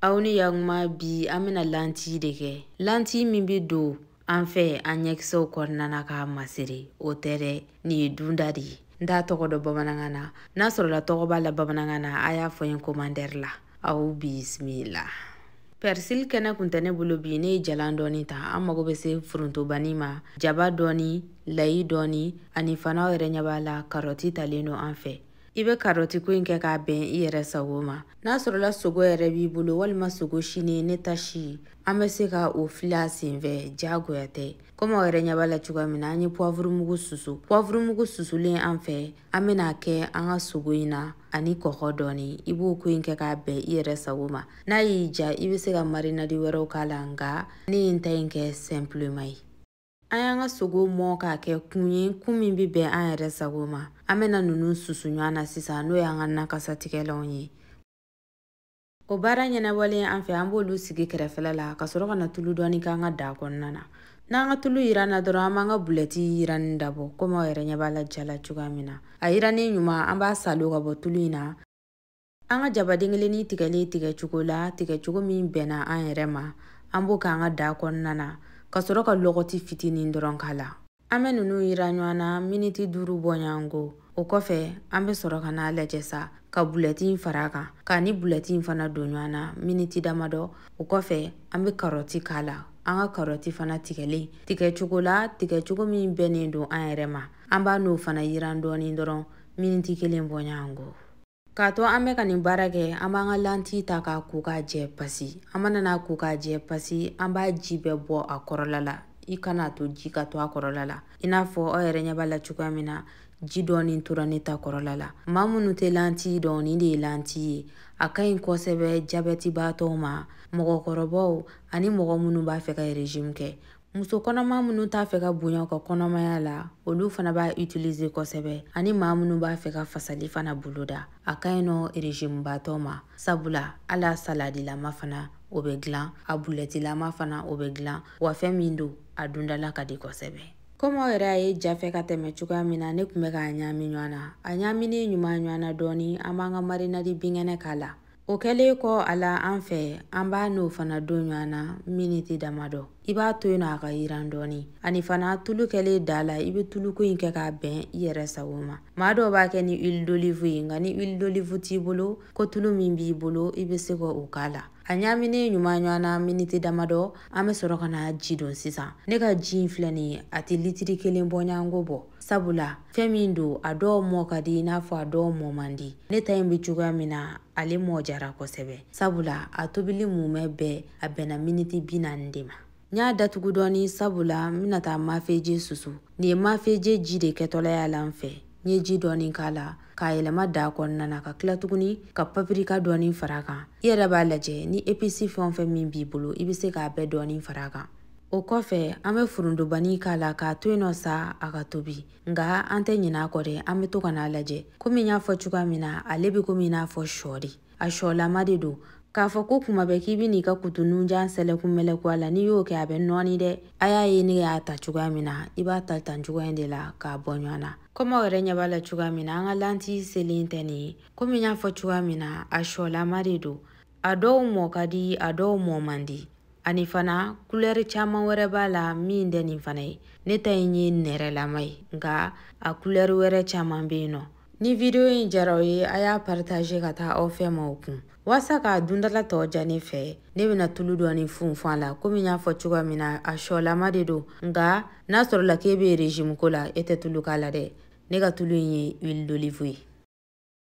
Aw ni yakuma bi an bɛna lanti de kɛ. Lanti min bɛ don an fɛ an ɲɛkisɛw kɔnɔna ka masiri o tɛ dɛ, nin ye dunda de ye. N t'a tɔgɔ dɔn bamanankan na. N'a sɔrɔla tɔgɔ b'a la bamanankan na, a y'a fɔ n ye commentaire la. Aw bisimila. Persil kɛnɛ kun tɛ ne bolo bi, ne ye jalan dɔɔni ta. An mago bɛ se forontobani ma, jaba dɔɔni, layi dɔɔni, ani fana aw yɛrɛ ɲɛ b'a la karɔti talen don an fɛ. I bɛ karɔti ko in kɛ k'a bɛn i yɛrɛ sago ma. N'a sɔrɔla sogo yɛrɛ b'i bolo walima sogo sini ne ta si, an bɛ se ka o fili a senfɛ diyagoya tɛ. Komi aw yɛrɛ ɲɛ b'a la cogoya min na, an ye poivre mugu susu. Poivre mugu susulen an fɛ, an bɛna kɛ an ka sogo in na ani kɔkɔ dɔɔni. I b'o ko in kɛ k'a bɛn i yɛrɛ sago ma. N'a y'i ja, i bɛ se ka marinade wɛrɛw k'a la, nka ne ye n ta in kɛ simplement ye. An y'an ka sogo mɔ k'a kɛ kun ye, kun min bɛ bɛn an yɛrɛ sago ma. An bɛna ninnu susu ɲɔgɔn na sisan, n'o y'an ka nakasatigɛlanw ye. O baara ɲɛnabɔlen an fɛ, an b'olu sigi kɛrɛfɛla la ka sɔrɔ ka na tulu dɔɔni k'an ka da kɔnɔna na. N'an ka tulu yiranna dɔrɔn, an b'an ka bulɛti yiranni dabɔ, komi aw yɛrɛ ɲɛ b'a la jala cogoya min na. A yirannen ɲuman, an b'a salo ka bɔ tulu in na. An ka jabaden kelenni tigɛlen tigɛcogo la, tigɛcogo min bɛnna an yɛrɛ ma, an b'o k'an ka da kɔnɔna na, ka sɔrɔ ka lɔgɔti fitinin dɔrɔn k'a la. An bɛ ninnu yira ɲɔgɔn na miniti 5 bɔɲɔgɔnko. O kɔfɛ, an bɛ sɔrɔ ka n'a lajɛ sa, ka bulɛti in fara a kan, k'a ni bulɛti in fana don ɲɔgɔn na miniti damadɔ. O kɔfɛ, an bɛ karɔti k'a la. An ka karɔti fana tigɛlen tigɛcogo la, tigɛcogo min bɛnnen don an yɛrɛ ma. An b'a n'o fana yiran dɔɔni dɔrɔn miniti 1 bɔɲɔgɔnko. K'a to an bɛ ka nin baara kɛ, an b'an ka lanti ta k'a ko k'a jɛ pasi. An mana n'a ko k'a jɛ pasi, an b'a ji bɛɛ bɔ a kɔrɔla la. I kana to ji ka to a kɔrɔla la. I n'a fɔ aw yɛrɛ ɲɛ b'a la cogoya min na, ji dɔɔni tora ne ta kɔrɔla la. Maa minnu tɛ lanti dɔn, nin de ye lanti ye. A ka ɲi kosɛbɛ jabɛtibaatɔw ma, mɔgɔkɔrɔbaw ani mɔgɔ minnu b'a fɛ ka régime kɛ. Muso kɔnɔma minnu t'a fɛ ka bonya u ka kɔnɔmaya la, olu fana b'a utiliser kosɛbɛ. Ani maa minnu b'a fɛ ka fasali fana boloda. A ka ɲi nɔ régime baatɔ ma. Sabula, ala saladilama fana o bɛ dilan, a bulɛtilama fana o bɛ dilan, wa fɛn min don, a dundala ka di kosɛbɛ. Komi aw yɛrɛ y'a ye ja fɛ ka tɛmɛ cogoya min na, ne tun bɛ k'a ɲami ɲɔgɔn na. A ɲaminen ɲuman ɲɔgɔn na dɔɔni, an b'an ka marinade binkɛnɛ k'a la. O kɛlen kɔ a la an fɛ, an b'a n'o fana don ɲɔgɔn na miniti damadɔ. I b'a to yen nɔ a ka yiran dɔɔni. Ani fana tulu kɛlen da la, i bɛ tuluko in kɛ k'a bɛn i yɛrɛ sago ma. Maa dɔw b'a kɛ ni huile d'olive ye, nka ni huile d'olive t'i bolo, ko tulu min b'i bolo, i bɛ se k'o k'a la. A ɲaminen ɲuman ɲɔgɔn na miniti damadɔ, an bɛ sɔrɔ ka na ji don sisan. Ne ka ji in filɛ nin ye, a tɛ litiri 1 bɔɲɔgɔnko bɔ. Sabula, fɛn min don, a dɔw mɔ ka di i n'a fɔ a dɔw mɔ man di. Ne ta in bɛ cogoya min na, ale mɔ jara kosɛbɛ. Sabula, a tobili mumɛ bɛɛ a bɛnna miniti 40 de ma. N y'a datugu dɔɔni sabula, n bɛna taa mafeje susu. Nin ye mafeje ji de kɛtɔla y'a la n fɛ. N ye ji dɔɔni k'a la, k'a yɛlɛma da kɔnɔna na, ka tila tuguni ka paprika dɔɔni fara a kan. I yɛrɛ b'a lajɛ ni épice fɛn o fɛn min b'i bolo, i bɛ se k'a bɛɛ dɔɔni fara a kan. O kɔfɛ, an bɛ forontobani k'a la k'a to yen nɔ sa a ka tobi. Nka an tɛ ɲinɛ a kɔ dɛ, an bɛ to ka n'a lajɛ. Komi n y'a fɔ cogoya min na, ale bɛ komi i n'a fɔ sɔ de. A sɔlama de don. K'a fɔ ko kuma bɛɛ k'i bɛ n'i ka kutununjan sɛlɛkun mɛlɛku a la, n'i y'o kɛ a bɛ nɔɔni dɛ. A y'a ye ne y'a ta cogoya min na, i b'a ta tan cogoya in de la k'a bɔ ɲɔgɔn na. Komi aw yɛrɛ ɲɛ b'a la cogoya min na, an ka lanti selen tɛ nin ye. Komi n y'a fɔ cogoya min na, a sɔlama de don. A dɔw mɔ ka di, a dɔw mɔ man di. Ani fana couleur caman wɛrɛ b'a la min tɛ nin fana ye. Ne ta in ye nɛrɛlama ye, nka a couleur wɛrɛ caman bɛ yen nɔ. Ni video in jara aw ye, a y'a partager ka taa aw fɛ maaw kun. Walasa k'a dundala tɔ ja ne fɛ, ne bɛna tulu dɔɔni funfun a la. Komi n y'a fɔ cogoya min na, a sɔlama de don. Nka n'a sɔrɔla k'e bɛ régime ko la, e tɛ tulu k'a la dɛ. Ne ka tulu in ye huile d'olive ye.